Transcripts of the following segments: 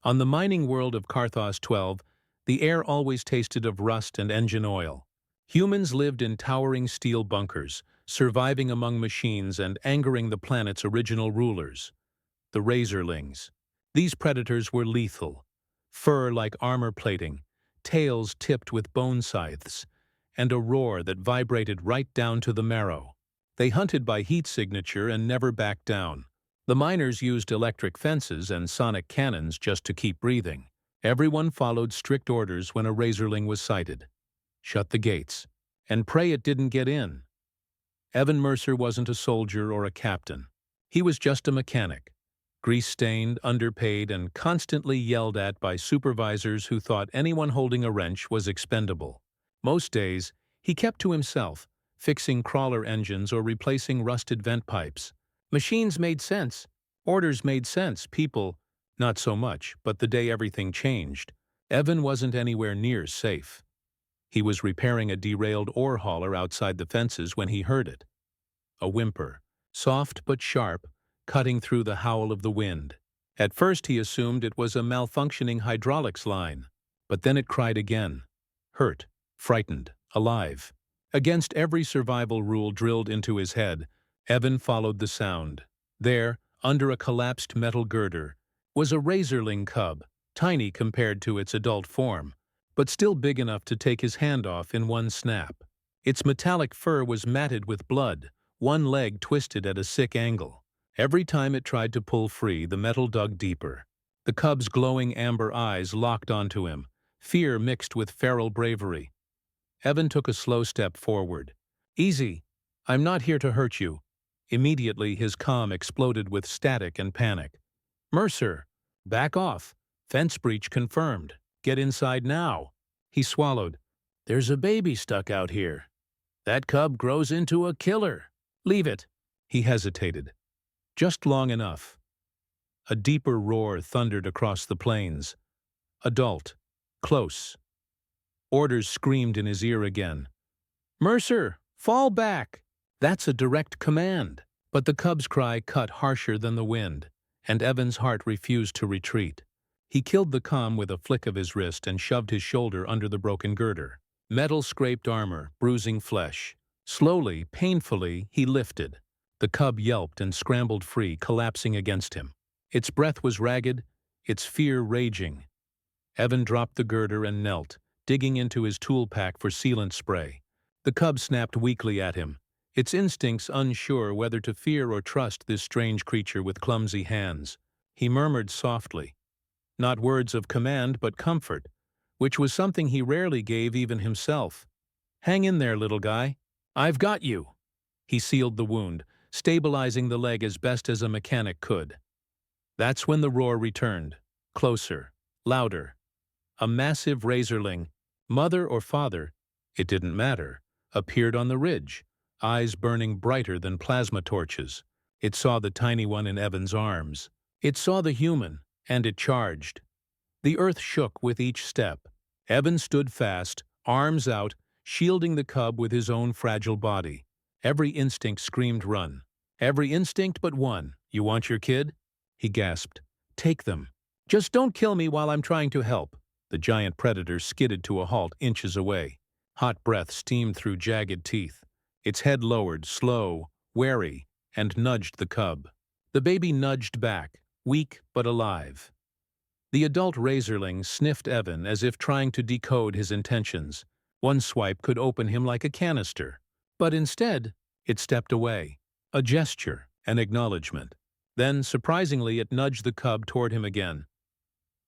On the mining world of Carthos 12, the air always tasted of rust and engine oil. Humans lived in towering steel bunkers, surviving among machines and angering the planet's original rulers, the Razorlings. These predators were lethal, fur like armor plating, tails tipped with bone scythes, and a roar that vibrated right down to the marrow. They hunted by heat signature and never backed down. The miners used electric fences and sonic cannons just to keep breathing. Everyone followed strict orders when a Razorling was sighted. Shut the gates, and pray it didn't get in. Evan Mercer wasn't a soldier or a captain. He was just a mechanic, grease-stained, underpaid, and constantly yelled at by supervisors who thought anyone holding a wrench was expendable. Most days, he kept to himself, fixing crawler engines or replacing rusted vent pipes. Machines made sense, orders made sense, people, not so much, but the day everything changed, Evan wasn't anywhere near safe. He was repairing a derailed ore hauler outside the fences when he heard it. A whimper, soft but sharp, cutting through the howl of the wind. At first he assumed it was a malfunctioning hydraulics line, but then it cried again. Hurt, frightened, alive. Against every survival rule drilled into his head, Evan followed the sound. There, under a collapsed metal girder, was a Razorling cub, tiny compared to its adult form, but still big enough to take his hand off in one snap. Its metallic fur was matted with blood, one leg twisted at a sick angle. Every time it tried to pull free, the metal dug deeper. The cub's glowing amber eyes locked onto him, fear mixed with feral bravery. Evan took a slow step forward. Easy. I'm not here to hurt you. Immediately, his comm exploded with static and panic. Mercer, back off. Fence breach confirmed. Get inside now. He swallowed. There's a baby stuck out here. That cub grows into a killer. Leave it. He hesitated. Just long enough. A deeper roar thundered across the plains. Adult. Close. Orders screamed in his ear again. Mercer, fall back! That's a direct command. But the cub's cry cut harsher than the wind, and Evan's heart refused to retreat. He killed the comm with a flick of his wrist and shoved his shoulder under the broken girder. Metal scraped armor, bruising flesh. Slowly, painfully, he lifted. The cub yelped and scrambled free, collapsing against him. Its breath was ragged, its fear raging. Evan dropped the girder and knelt, digging into his tool pack for sealant spray. The cub snapped weakly at him, its instincts unsure whether to fear or trust this strange creature with clumsy hands. He murmured softly. Not words of command, but comfort, which was something he rarely gave even himself. Hang in there, little guy. I've got you. He sealed the wound, stabilizing the leg as best as a mechanic could. That's when the roar returned. Closer, louder. A massive Razorling, mother or father, it didn't matter, appeared on the ridge, eyes burning brighter than plasma torches. It saw the tiny one in Evan's arms. It saw the human, and it charged. The earth shook with each step. Evan stood fast, arms out, shielding the cub with his own fragile body. Every instinct screamed run. Every instinct but one. You want your kid? He gasped. Take them. Just don't kill me while I'm trying to help. The giant predator skidded to a halt inches away. Hot breath steamed through jagged teeth. Its head lowered, slow, wary, and nudged the cub. The baby nudged back, weak but alive. The adult Razorling sniffed Evan as if trying to decode his intentions. One swipe could open him like a canister. But instead, it stepped away. A gesture, an acknowledgement. Then, surprisingly, it nudged the cub toward him again.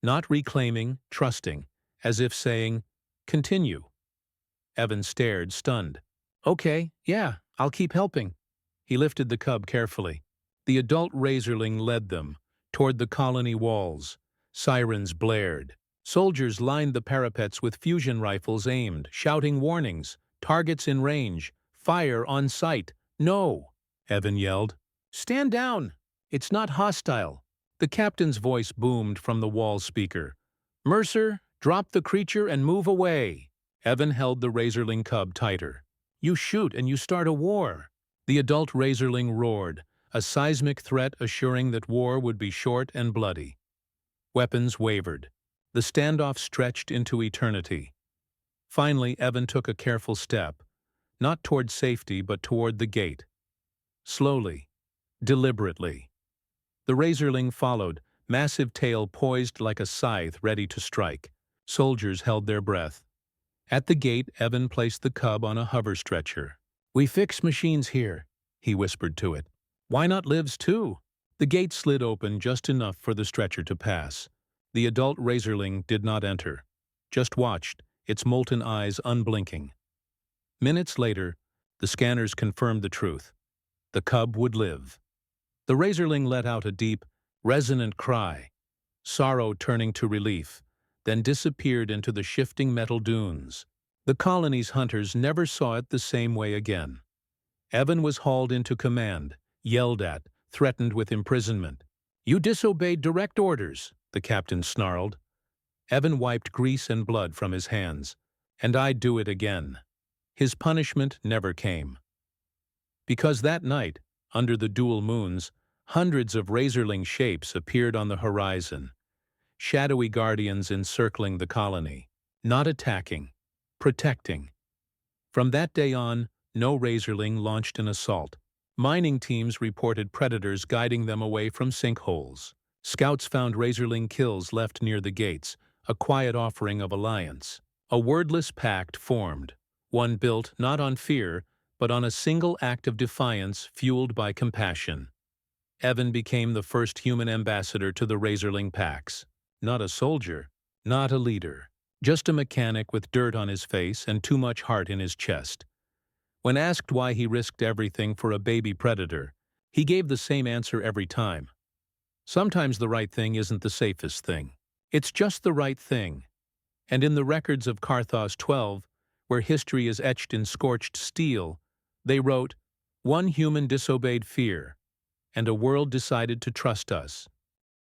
Not reclaiming, trusting, as if saying, continue. Evan stared, stunned. Okay, yeah, I'll keep helping. He lifted the cub carefully. The adult Razorling led them, toward the colony walls. Sirens blared. Soldiers lined the parapets with fusion rifles aimed, shouting warnings. Targets in range. Fire on sight. No, Evan yelled. Stand down. It's not hostile. The captain's voice boomed from the wall speaker. Mercer, drop the creature and move away. Evan held the Razorling cub tighter. You shoot and you start a war. The adult Razorling roared, a seismic threat assuring that war would be short and bloody. Weapons wavered. The standoff stretched into eternity. Finally, Evan took a careful step, not toward safety but toward the gate. Slowly, deliberately. The razorling followed, massive tail poised like a scythe ready to strike. Soldiers held their breath. At the gate, Evan placed the cub on a hover stretcher. "We fix machines here," he whispered to it. "Why not lives too?" The gate slid open just enough for the stretcher to pass. The adult razorling did not enter, just watched, its molten eyes unblinking. Minutes later, the scanners confirmed the truth. The cub would live. The razorling let out a deep, resonant cry, sorrow turning to relief, then disappeared into the shifting metal dunes. The colony's hunters never saw it the same way again. Evan was hauled into command, yelled at, threatened with imprisonment. "You disobeyed direct orders," the captain snarled. Evan wiped grease and blood from his hands. "And I'd do it again." His punishment never came. Because that night, under the dual moons, hundreds of razorling shapes appeared on the horizon, shadowy guardians encircling the colony, not attacking, protecting. From that day on, no razorling launched an assault. Mining teams reported predators guiding them away from sinkholes. Scouts found razorling kills left near the gates, a quiet offering of alliance. A wordless pact formed, one built not on fear, but on a single act of defiance fueled by compassion. Evan became the first human ambassador to the razorling packs. Not a soldier, not a leader, just a mechanic with dirt on his face and too much heart in his chest. When asked why he risked everything for a baby predator, he gave the same answer every time. Sometimes the right thing isn't the safest thing. It's just the right thing. And in the records of Carthos 12, where history is etched in scorched steel, they wrote, "One human disobeyed fear, and a world decided to trust us."